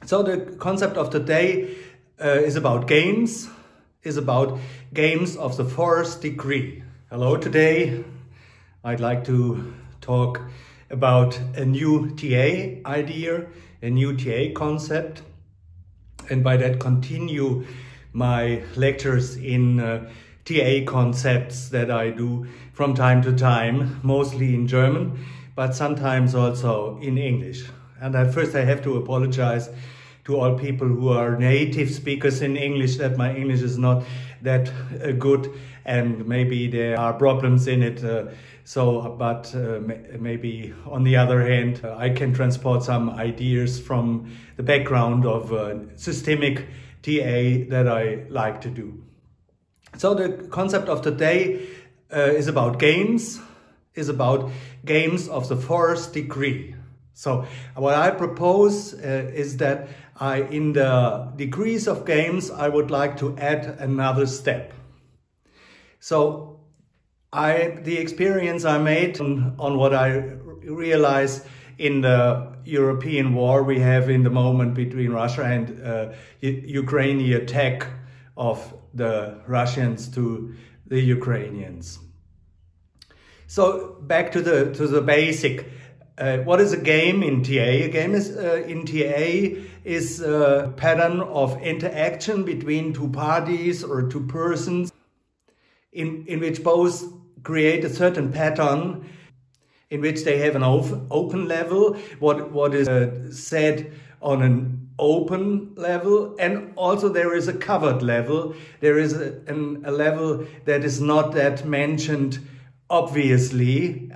So the concept of today is about games of the fourth degree. Hello, today I'd like to talk about a new TA idea, a new TA concept, and by that continue my lectures in TA concepts that I do from time to time, mostly in German, but sometimes also in English. And first I have to apologize to all people who are native speakers in English that my English is not that good and maybe there are problems in it. But maybe on the other hand, I can transport some ideas from the background of systemic TA that I like to do. So the concept of today is about games of the fourth degree. So what I propose is that in the degrees of games, I would like to add another step. So the experience I made on what I realize in the European war we have in the moment between Russia and Ukraine, the attack of the Russians to the Ukrainians. So back to the basic. What is a game in TA? A game in TA is a pattern of interaction between two parties or two persons in which both create a certain pattern in which they have an open level, what is said on an open level, and also there is a covered level. There is a level that is not that mentioned obviously,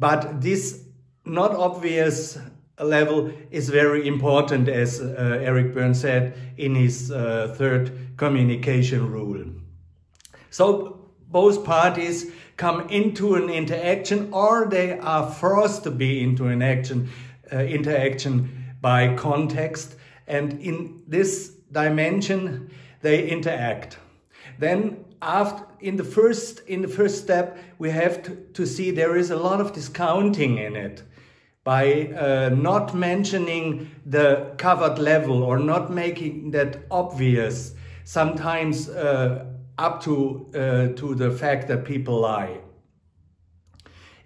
but this not obvious level is very important, as Eric Berne said in his third communication rule. So both parties come into an interaction, or they are forced to be into an interaction by context, and in this dimension they interact. Then in the first step, we have to see there is a lot of discounting in it by not mentioning the covered level or not making that obvious, sometimes up to the fact that people lie.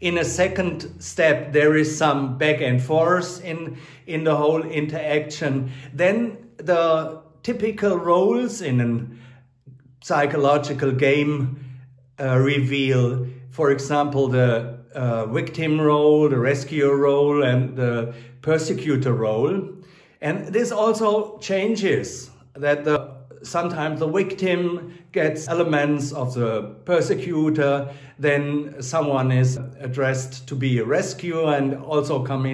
In a second step, there is some back and forth in the whole interaction. Then the typical roles in a psychological game reveal, for example, the victim role, the rescuer role, and the persecutor role. And this also changes, that sometimes the victim gets elements of the persecutor, then someone is addressed to be a rescuer and also come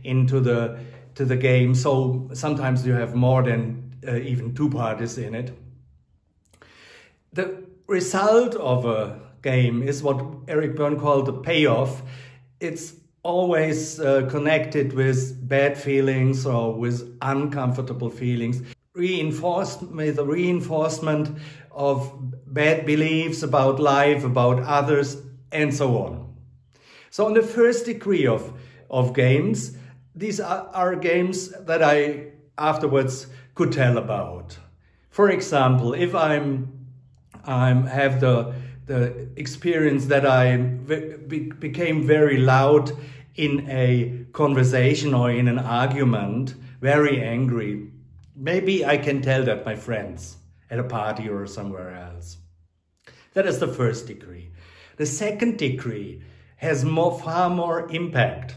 into the game. So sometimes you have more than even two parties in it. The result of a game is what Eric Berne called the payoff. It's always connected with bad feelings or with uncomfortable feelings, with the reinforcement of bad beliefs about life, about others, and so on. So in the first degree of games, these are games that I afterwards could tell about. For example, if I have the experience that I became very loud in a conversation or in an argument, very angry, maybe I can tell that my friends at a party or somewhere else. That is the first degree. The second degree has far more impact.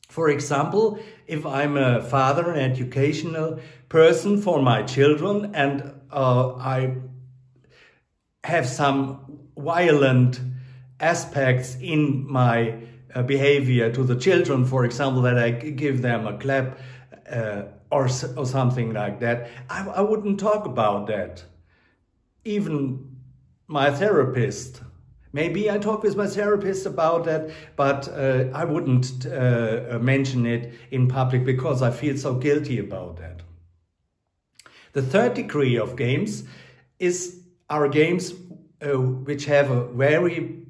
For example, if I'm a father, an educational person for my children, and I have some violent aspects in my behavior to the children, for example, that I give them a clap or something like that, I wouldn't talk about that. Even my therapist, maybe I talk with my therapist about that, but I wouldn't mention it in public because I feel so guilty about that. The third degree of games are games which have a very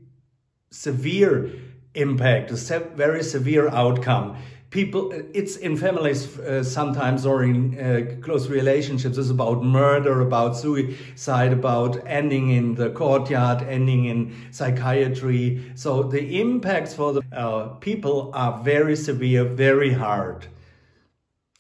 severe impact, a very severe outcome. people, it's in families sometimes, or in close relationships, it's about murder, about suicide, about ending in the courtyard, ending in psychiatry. So the impacts for the people are very severe, very hard.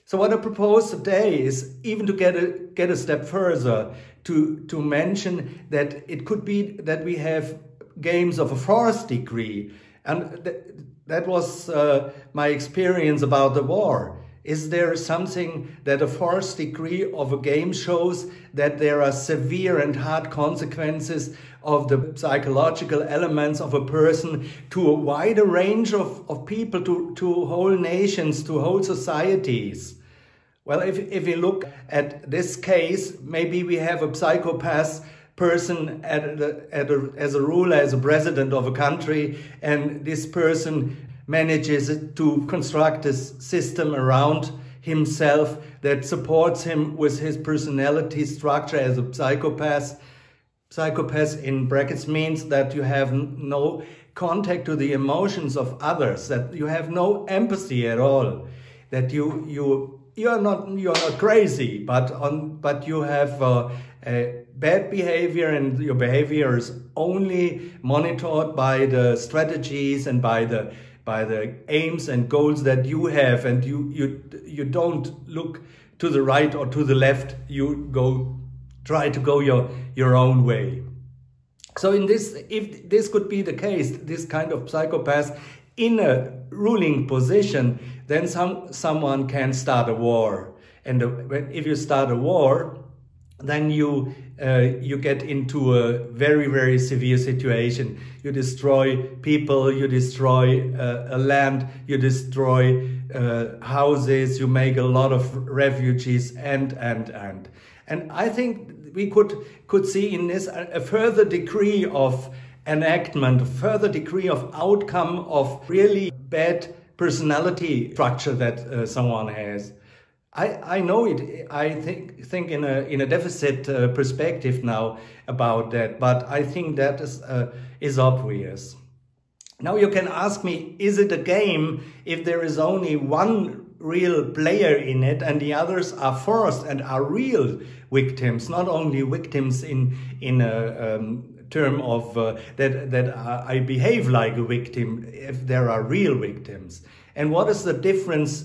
So what I propose today is even to get a step further, to mention that it could be that we have games of a fourth degree. And that was my experience about the war. Is there something that a fourth degree of a game shows, that there are severe and hard consequences of the psychological elements of a person to a wider range of people, to whole nations, to whole societies? Well, if we look at this case, maybe we have a psychopath person as a ruler, as a president of a country, and this person manages to construct a system around himself that supports him with his personality structure as a psychopath. Psychopath in brackets means that you have no contact to the emotions of others, that you have no empathy at all, that you're not crazy, but you have a bad behavior, and your behavior is only monitored by the strategies and by the aims and goals that you have, and you don't look to the right or to the left. You try to go your own way. So if this could be the case, this kind of psychopath in a ruling position, then someone can start a war. And if you start a war, then you get into a very, very severe situation. You destroy people, you destroy a land, you destroy houses, you make a lot of refugees, and I think we could see in this a further degree of enactment, a further degree of outcome of really bad personality structure that someone has. I know it. I think in a deficit perspective now about that, but I think that is obvious. Now you can ask me, is it a game if there is only one real player in it and the others are forced and are real victims, not only victims in a term of that I behave like a victim, if there are real victims? And what is the difference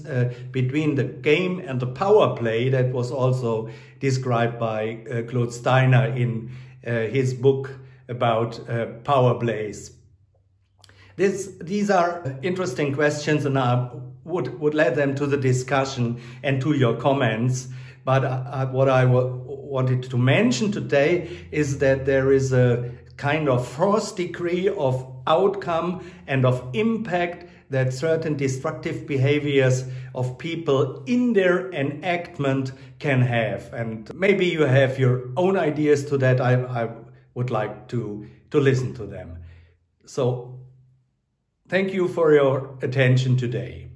between the game and the power play that was also described by Claude Steiner in his book about power plays? These are interesting questions, and I would let them to the discussion and to your comments. But what I wanted to mention today is that there is a kind of fourth degree of outcome and of impact that certain destructive behaviors of people in their enactment can have. And maybe you have your own ideas to that. I would like to listen to them. So thank you for your attention today.